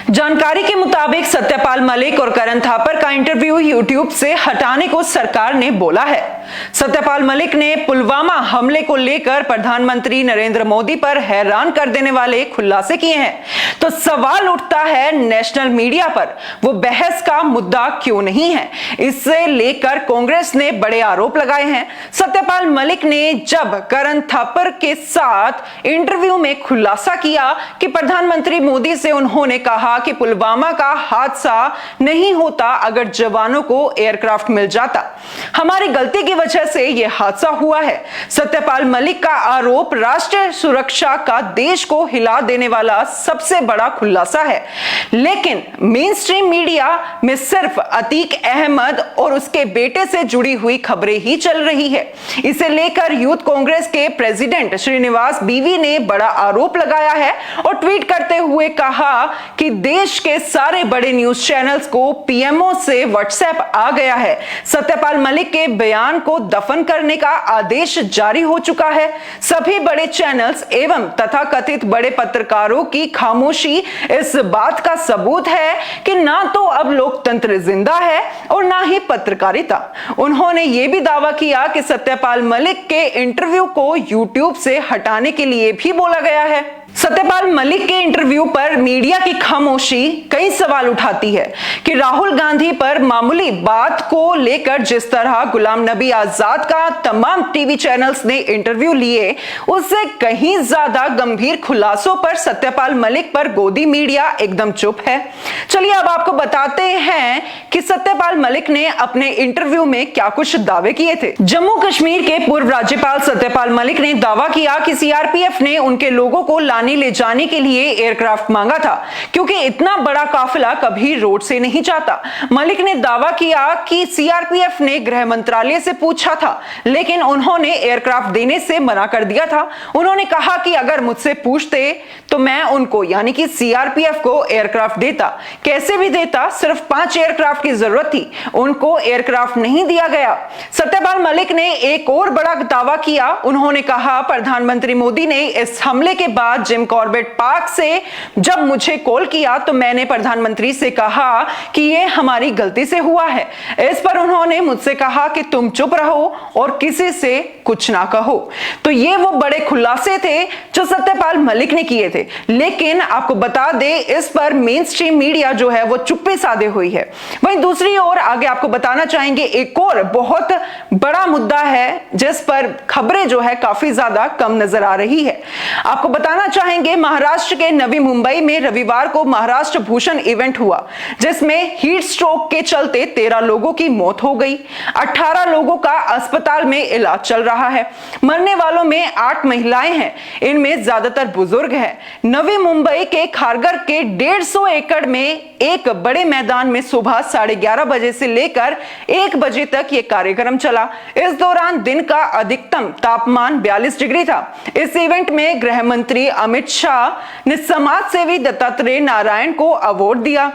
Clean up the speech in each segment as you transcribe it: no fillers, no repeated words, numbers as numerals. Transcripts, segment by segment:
जानकारी के मुताबिक सत्यपाल मलिक और करण थापर का इंटरव्यू यूट्यूब से हटाने को सरकार ने बोला है। सत्यपाल मलिक ने पुलवामा हमले को लेकर प्रधानमंत्री नरेंद्र मोदी पर हैरान कर देने वाले खुलासे किए हैं। तो सवाल उठता है, नेशनल मीडिया पर वो बहस का मुद्दा क्यों नहीं है? इससे लेकर कांग्रेस ने बड़े आरोप लगाए हैं। सत्यपाल मलिक ने जब करण थापर के साथ इंटरव्यू में खुलासा किया कि प्रधानमंत्री मोदी से उन्होंने कहा कि पुलवामा का हादसा नहीं होता अगर जवानों को एयरक्राफ्ट मिल जाता, हमारी गलती की वजह से यह हादसा हुआ है। सत्यपाल मलिक का आरोप राष्ट्रीय सुरक्षा का देश को हिला देने वाला सबसे बड़ा खुलासा है। लेकिन मेन स्ट्रीम मीडिया में सिर्फ अतीक अहमद और उसके बेटे से जुड़ी हुई खबरें ही चल रही है। इसे लेकर यूथ कांग्रेस के प्रेसिडेंट श्रीनिवास बीवी ने बड़ा आरोप लगाया है और ट्वीट करते हुए कहा कि देश के सारे बड़े न्यूज चैनल्स को पीएमओ से व्हाट्सएप आ गया है। सत्यपाल मलिक के बयान को दफन करने का आदेश जारी हो चुका है। सभी बड़े चैनल्स एवं तथाकथित बड़े पत्रकारों की खामोशी इस बात का सबूत है कि ना तो अब लोकतंत्र जिंदा है और ना ही पत्रकारिता। उन्होंने यह भी दावा किया कि सत्यपाल मलिक के इंटरव्यू को यूट्यूब से हटाने के लिए भी बोला गया है। सत्यपाल मलिक के इंटरव्यू पर मीडिया की खामोशी कई सवाल उठाती है कि राहुल गांधी पर मामूली बात को लेकर जिस तरह गुलाम नबी आजाद का तमाम टीवी चैनल्स ने इंटरव्यू लिए, उससे कहीं ज्यादा गंभीर खुलासों पर सत्यपाल मलिक पर गोदी मीडिया एकदम चुप है। चलिए अब आपको बताते हैं कि सत्यपाल मलिक ने अपने इंटरव्यू में क्या कुछ दावे किए थे। जम्मू कश्मीर के पूर्व राज्यपाल सत्यपाल मलिक ने दावा किया कि सीआरपीएफ ने उनके लोगों को ले जाने के लिए एयरक्राफ्ट मांगा था, क्योंकि इतना बड़ा काफिला कभी रोड से नहीं जाता। मलिक ने दावा किया कि सीआरपीएफ ने गृह मंत्रालय से पूछा था, लेकिन उन्होंने एयरक्राफ्ट देने से मना कर दिया था। उन्होंने कहा कि अगर मुझसे पूछते तो मैं उनको यानी कि सीआरपीएफ को एयरक्राफ्ट देता, कैसे भी देता, सिर्फ 5 एयरक्राफ्ट की जरूरत थी, उनको एयरक्राफ्ट नहीं दिया गया। सत्यपाल मलिक ने एक और बड़ा दावा किया। उन्होंने कहा प्रधानमंत्री मोदी ने इस हमले के बाद जिम कॉर्बेट पार्क से जब मुझे कॉल किया तो मैंने प्रधानमंत्री से कहा कि यह हमारी गलती से हुआ है। इस पर उन्होंने मुझसे कहा कि तुम चुप रहो और किसी से कुछ ना कहो। तो ये वो बड़े खुलासे थे जो सत्यपाल मलिक ने किए थे। लेकिन आपको बता दें, इस पर मेन स्ट्रीम मीडिया जो है वो चुप्पी साधे हुई है। वहीं दूसरी ओर आगे आपको बताना चाहेंगे एक और बहुत बड़ा मुद्दा है जिस पर खबरें जो है काफी ज्यादा कम नजर आ रही है। आपको बताना चाहेंगे, महाराष्ट्र के नवी मुंबई में रविवार को महाराष्ट्र भूषण इवेंट हुआ, जिसमें हीट स्ट्रोक के चलते 13 लोगों की मौत हो गई। 18 लोगों का अस्पताल में इलाज चल रहा है। मरने वालों में 8 महिलाएं हैं, इनमें ज्यादातर बुजुर्ग हैं। नवी मुंबई के खारघर के 150 एकड़ में एक बड़े मैदान में सुबह 11:30 बजे से लेकर 1 बजे तक यह कार्यक्रम चला। इस दौरान दिन का अधिकतम तापमान 42 डिग्री था। इस इवेंट में गृह मंत्री अमित शाह ने समाज सेवी दत्तात्रेय नारायण को अवार्ड दिया।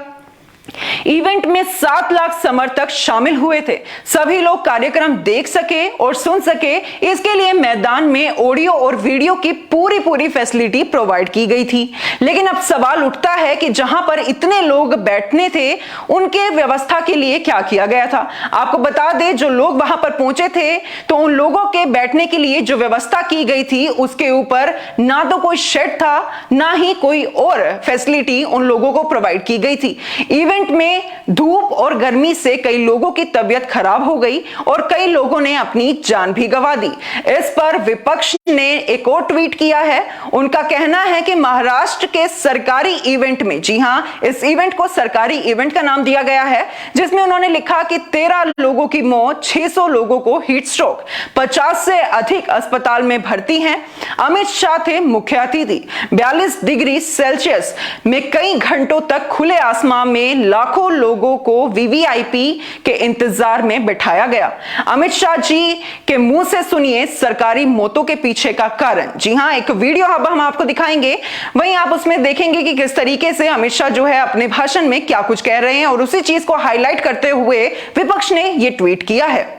इवेंट में 7 लाख समर्थक शामिल हुए थे। सभी लोग कार्यक्रम देख सके और सुन सके, इसके लिए मैदान में ऑडियो और वीडियो की पूरी फैसिलिटी प्रोवाइड की गई थी। लेकिन अब सवाल उठता है कि जहां पर इतने लोग बैठने थे, उनके व्यवस्था के लिए क्या किया गया था। आपको बता दें, जो लोग वहां पर पहुंचे थे तो उन लोगों के बैठने के लिए जो व्यवस्था की गई थी उसके ऊपर ना तो कोई शेड था, ना ही कोई और फैसिलिटी उन लोगों को प्रोवाइड की गई थी। इवेंट में धूप और गर्मी से कई लोगों की तबीयत खराब हो गई और कई लोगों ने अपनी जान भी गंवा दी। इस पर विपक्ष ने एक और ट्वीट किया है। उनका कहना है कि महाराष्ट्र के सरकारी इवेंट में, जी हां, इस इवेंट को सरकारी इवेंट का नाम दिया गया है, जिसमें उन्होंने लिखा कि 13 लोगों की मौत, 600 लोगों को हीट स्ट्रोक, 50 से अधिक अस्पताल में भर्ती हैं। अमित शाह थे मुख्य अतिथि। 42 डिग्री सेल्सियस में कई घंटों तक खुले आसमान में लाखों लोगों को वीवीआईपी के इंतजार में बैठाया गया। अमित शाह जी के मुंह से सुनिए सरकारी मौतों के पीछे का कारण। जी हां, एक वीडियो अब हम आपको दिखाएंगे, वहीं आप उसमें देखेंगे कि किस तरीके से अमित शाह जो है अपने भाषण में क्या कुछ कह रहे हैं और उसी चीज को हाईलाइट करते हुए विपक्ष ने यह ट्वीट किया है।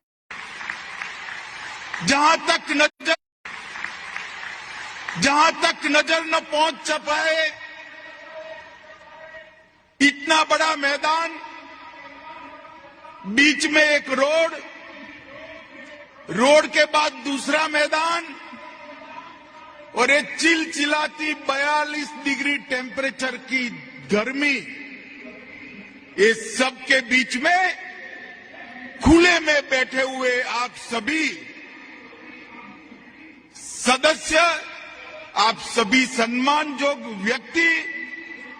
जहां तक नजर न पहुंच पाए, इतना बड़ा मैदान, बीच में एक रोड के बाद दूसरा मैदान और ये चिलचिलाती 42 डिग्री टेम्परेचर की गर्मी, ये सब के बीच में खुले में बैठे हुए आप सभी सदस्य, आप सभी सम्मानजोग व्यक्ति,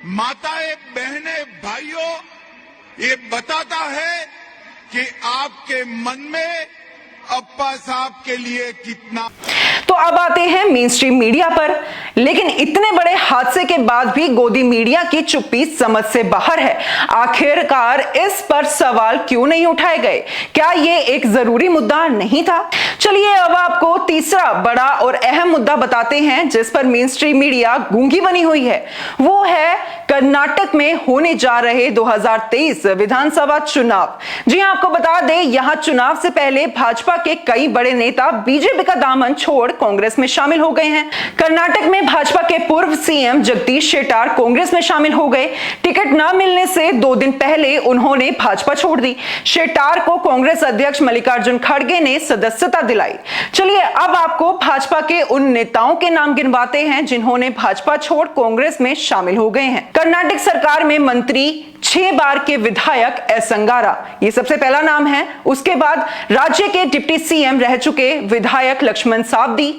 माताएं, बहनें, भाइयों, ये बताता है कि आपके मन में अप्पा साहब के लिए कितना। तो अब आते हैं मेन स्ट्रीम मीडिया पर। लेकिन इतने बड़े हादसे के बाद भी गोदी मीडिया की चुप्पी समझ से बाहर है। आखिरकार इस पर सवाल क्यों नहीं उठाए गए? क्या ये एक जरूरी मुद्दा नहीं था? चलिए अब आपको तीसरा बड़ा और अहम मुद्दा बताते हैं जिस पर मेन स्ट्रीम मीडिया गूंगी बनी हुई है। वो है कर्नाटक में होने जा रहे 2023 विधानसभा चुनाव। जी हां, आपको बता दें, यहां चुनाव से पहले भाजपा के कई बड़े नेता बीजेपी का दामन छोड़ कांग्रेस में शामिल हो गए हैं। कर्नाटक में भाजपा के पूर्व सीएम जगदीश शेट्टार कांग्रेस में शामिल हो गए। टिकट न मिलने से 2 दिन पहले उन्होंने भाजपा छोड़ दी। शेट्टार को कांग्रेस अध्यक्ष मल्लिकार्जुन खड़गे ने सदस्यता दिलाई। चलिए अब आपको भाजपा के उन नेताओं के नाम गिनवाते हैं जिन्होंने भाजपा छोड़ कांग्रेस में शामिल हो गए हैं। कर्नाटक सरकार में मंत्री, 6 बार के विधायक एस अंगारा, ये सबसे पहला नाम है। उसके बाद राज्य के डिप्टी सीएम रह चुके विधायक लक्ष्मण सावदी।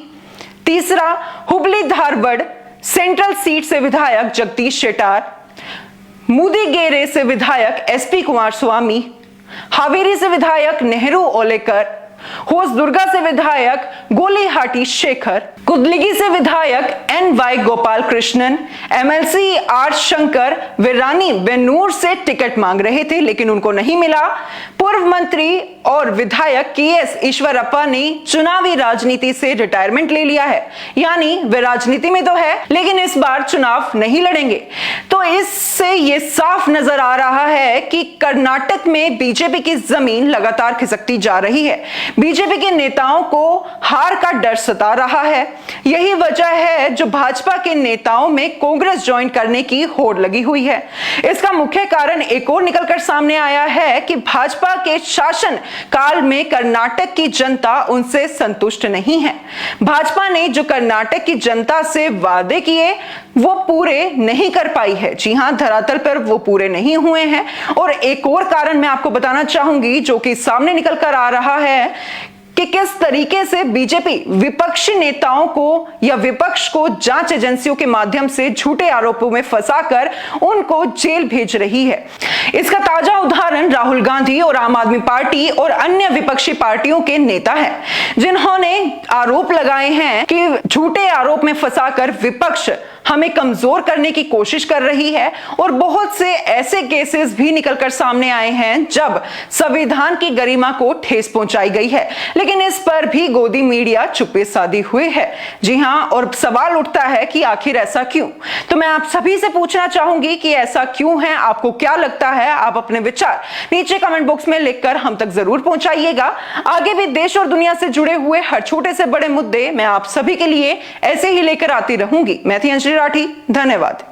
तीसरा, हुबली धारवाड़ सेंट्रल सीट से विधायक जगदीश शेट्टार। मुदीगेरे से विधायक एसपी कुमार स्वामी। हावेरी से विधायक नेहरू ओलेकर। होसदुर्गा से विधायक गोलीहाटी शेखर। कुदलिगी से विधायक एन.वाई. गोपाल कृष्णन। एमएलसी आर शंकर वीरानी बेनूर से टिकट मांग रहे थे लेकिन उनको नहीं मिला। पूर्व मंत्री और विधायक के.एस. ईश्वरप्पा ने चुनावी राजनीति से रिटायरमेंट ले लिया है, यानी वे राजनीति में तो है लेकिन इस बार चुनाव नहीं लड़ेंगे। तो इससे ये साफ नजर आ रहा है कि कर्नाटक में बीजेपी की जमीन लगातार खिसकती जा रही है। बीजेपी के नेताओं को हार का डर सता रहा है। यही वजह है जो भाजपा के नेताओं में कांग्रेस ज्वाइन करने की होड़ लगी हुई है। इसका मुख्य कारण एक और निकलकर सामने आया है कि भाजपा के शासन काल में कर्नाटक की जनता उनसे संतुष्ट नहीं है। भाजपा ने जो कर्नाटक की जनता से वादे किए वो पूरे नहीं कर पाई है। जी हां, धरातल पर वो पूरे नहीं हुए हैं। और एक और कारण मैं आपको बताना चाहूंगी जो कि सामने निकल कर आ रहा है कि किस तरीके से बीजेपी विपक्षी नेताओं को या विपक्ष को जांच एजेंसियों के माध्यम से झूठे आरोपों में फंसाकर उनको जेल भेज रही है। इसका ताजा उदाहरण राहुल गांधी और आम आदमी पार्टी और अन्य विपक्षी पार्टियों के नेता हैं, जिन्होंने आरोप लगाए हैं कि झूठे आरोप में फंसाकर विपक्ष हमें कमजोर करने की कोशिश कर रही है। और बहुत से ऐसे केसेस भी निकलकर सामने आए हैं जब संविधान की गरिमा को ठेस पहुंचाई गई है, लेकिन इस पर भी गोदी मीडिया चुप्पी साधी हुई है। जी हां, और सवाल उठता है कि आखिर ऐसा क्यों? तो मैं आप सभी से पूछना चाहूंगी कि ऐसा क्यों है, आपको क्या लगता है? आप अपने विचार नीचे कमेंट बॉक्स में लिखकर हम तक जरूर पहुंचाइएगा। आगे भी देश और दुनिया से जुड़े हुए हर छोटे से बड़े मुद्दे मैं आप सभी के लिए ऐसे ही लेकर आती रहूंगी। मैं थी अंजलि राठी, धन्यवाद।